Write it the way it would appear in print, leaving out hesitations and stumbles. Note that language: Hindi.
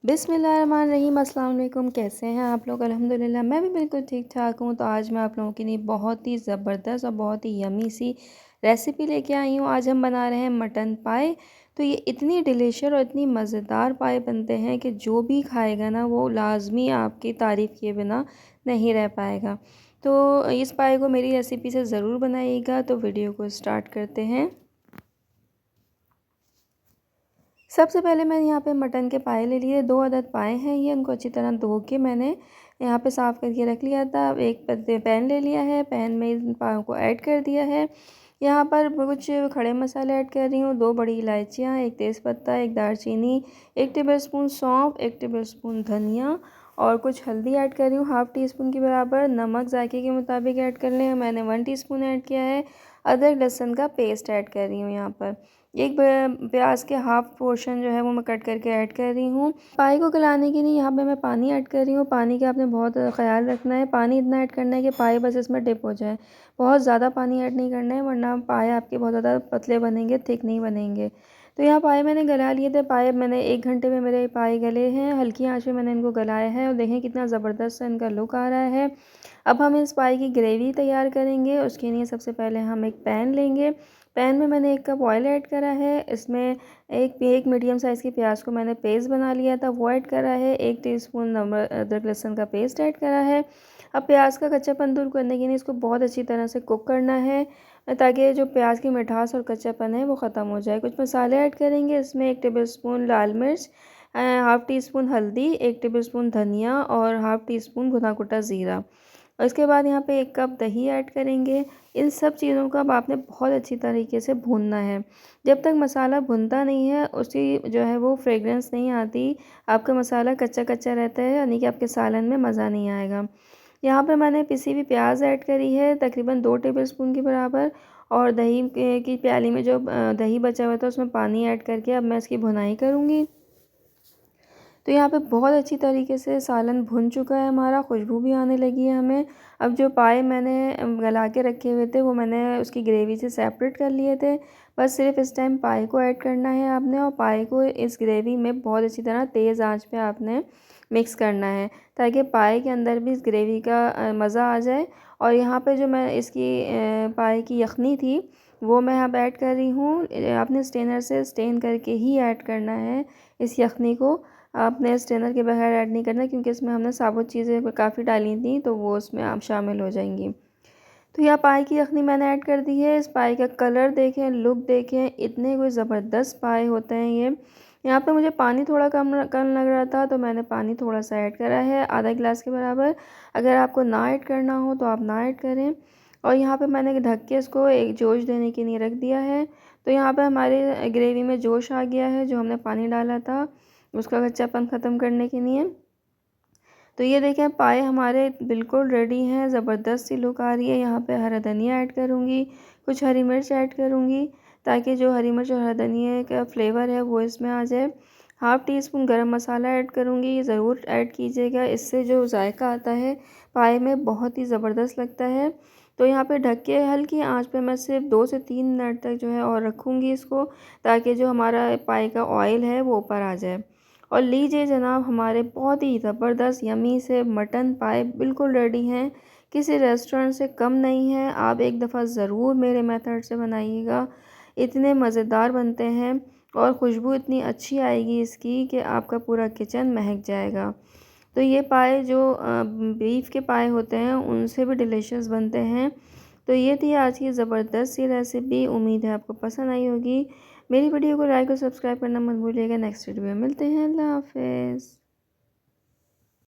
बिस्मिल्लाहिर्रहमानिर्रहीम। अस्सलाम वालेकुम। कैसे हैं आप लोग? अल्हम्दुलिल्लाह मैं भी बिल्कुल ठीक ठाक हूँ। तो आज मैं आप लोगों के लिए बहुत ही ज़बरदस्त और बहुत ही यमी सी रेसिपी लेके आई हूँ। आज हम बना रहे हैं मटन पाए। तो ये इतनी डिलीशियस और इतनी मज़ेदार पाए बनते हैं कि जो भी खाएगा ना वो लाजमी आपकी तारीफ़ किए बिना नहीं रह पाएगा। तो इस पाए को मेरी रेसिपी से ज़रूर बनाइएगा। तो वीडियो को स्टार्ट करते हैं। सबसे पहले मैंने यहाँ पे मटन के पाए ले लिए। 2 अदद पाए हैं ये, उनको अच्छी तरह धो के मैंने यहाँ पे साफ़ करके रख लिया था। अब एक पैन ले लिया है, पैन में इन पायों को ऐड कर दिया है। यहाँ पर कुछ खड़े मसाले ऐड कर रही हूँ। 2 बड़ी इलायचियाँ, 1 तेज़पत्ता, 1 दालचीनी, 1 टेबलस्पून सौंफ, 1 टेबलस्पून धनिया और कुछ हल्दी ऐड कर रही हूँ हाफ़ टी स्पून के बराबर। नमक जायके के मुताबिक ऐड कर लें। मैंने 1 टीस्पून ऐड किया है। अदरक लहसुन का पेस्ट ऐड कर रही हूँ यहाँ पर। एक प्याज के हाफ पोर्शन जो है वो मैं कट करके ऐड कर रही हूँ। पाई को गलाने के लिए यहाँ पे मैं पानी ऐड कर रही हूँ। पानी का आपने बहुत ख्याल रखना है। पानी इतना ऐड करना है कि पाए बस इसमें डिप हो जाए। बहुत ज़्यादा पानी ऐड नहीं करना है, वरना पाए आपके बहुत ज़्यादा पतले बनेंगे, थिक नहीं बनेंगे। तो यहाँ पाए मैंने गला लिए थे। पाए मैंने 1 घंटे में मेरे पाए गले हैं। हल्की आँच में मैंने इनको गलाया है और देखें कितना ज़बरदस्त सा इनका लुक आ रहा है। अब हम इस पाए की ग्रेवी तैयार करेंगे। उसके लिए सबसे पहले हम एक पैन लेंगे। पैन में मैंने 1 कप ऑयल ऐड करा है। इसमें एक मीडियम साइज़ की प्याज को मैंने पेस्ट बना लिया था, वो ऐड करा है। 1 टीस्पून नमक अदरक लहसुन का पेस्ट ऐड करा है। अब प्याज का कच्चापन दूर करने के लिए इसको बहुत अच्छी तरह से कुक करना है, ताकि जो प्याज की मिठास और कच्चापन है वो ख़त्म हो जाए। कुछ मसाले ऐड करेंगे इसमें। 1 टेबलस्पून लाल मिर्च, हाफ़ टी स्पून हल्दी, 1 टेबलस्पून धनिया और हाफ़ टी स्पून भुना कुटा ज़ीरा। और इसके बाद यहाँ पे 1 कप दही ऐड करेंगे। इन सब चीज़ों को अब आपने बहुत अच्छी तरीके से भूनना है। जब तक मसाला भुनता नहीं है उसकी जो है वो फ्रेगरेंस नहीं आती, आपका मसाला कच्चा कच्चा रहता है, यानी कि आपके सालन में मज़ा नहीं आएगा। यहाँ पर मैंने पिसी हुई प्याज ऐड करी है तकरीबन 2 टेबलस्पून के बराबर। और दही की प्याली में जो दही बचा हुआ था उसमें पानी ऐड करके अब मैं इसकी भुनाई करूँगी। तो यहाँ पे बहुत अच्छी तरीके से सालन भुन चुका है हमारा, खुशबू भी आने लगी है हमें। अब जो पाए मैंने गला के रखे हुए थे वो मैंने उसकी ग्रेवी से सेपरेट कर लिए थे। बस सिर्फ इस टाइम पाए को ऐड करना है आपने, और पाए को इस ग्रेवी में बहुत अच्छी तरह तेज़ आंच पे आपने मिक्स करना है, ताकि पाए के अंदर भी इस ग्रेवी का मज़ा आ जाए। और यहाँ पे जो मैं इसकी पाए की यखनी थी वो मैं अब ऐड कर रही हूँ। आपने स्टेनर से स्टेन करके ही ऐड करना है इस यखनी को। आपने स्ट्रेनर के बगैर ऐड नहीं करना, क्योंकि इसमें हमने साबुत चीज़ें काफ़ी डाली थी तो वो उसमें आप शामिल हो जाएंगी। तो यहाँ पाए की यखनी मैंने ऐड कर दी है। इस पाए का कलर देखें, लुक देखें, इतने कोई ज़बरदस्त पाए होते हैं ये। यहाँ पे मुझे पानी थोड़ा कम लग रहा था तो मैंने पानी थोड़ा सा ऐड करा है, आधा गिलास के बराबर। अगर आपको ना ऐड करना हो तो आप ना ऐड करें। और यहाँ पे मैंने ढक के इसको एक जोश देने के लिए रख दिया है। तो यहाँ पे हमारे ग्रेवी में जोश आ गया है, जो हमने पानी डाला था उसका कच्चापन ख़त्म करने के लिए। तो ये देखें पाए हमारे बिल्कुल रेडी हैं, ज़बरदस्त सी लुक आ रही है। यहाँ पे हरा धनिया ऐड करूँगी, कुछ हरी मिर्च ऐड करूँगी, ताकि जो हरी मिर्च और हरा धनिया का फ्लेवर है वो इसमें आ जाए। हाफ़ टी स्पून गरम मसाला ऐड करूँगी, ज़रूर ऐड कीजिएगा, इससे जो जायका आता है पाए में बहुत ही ज़बरदस्त लगता है। तो यहाँ पे ढक के हल्की आंच पे मैं सिर्फ 2 से 3 मिनट तक जो है और रखूँगी इसको, ताकि जो हमारा पाए का ऑयल है वो ऊपर आ जाए। और लीजिए जनाब, हमारे बहुत ही ज़बरदस्त यमी से मटन पाए बिल्कुल रेडी हैं। किसी रेस्टोरेंट से कम नहीं है। आप एक दफ़ा ज़रूर मेरे मेथड से बनाइएगा, इतने मज़ेदार बनते हैं और खुशबू इतनी अच्छी आएगी इसकी कि आपका पूरा किचन महक जाएगा। तो ये पाए जो बीफ के पाए होते हैं उनसे भी डिलीशियस बनते हैं। तो ये थी आज की ज़बरदस्त सी रेसिपी। उम्मीद है आपको पसंद आई होगी। मेरी वीडियो को लाइक और सब्सक्राइब करना मत भूलिएगा। नेक्स्ट वीडियो में मिलते हैं। अल्लाह हाफ़िज़।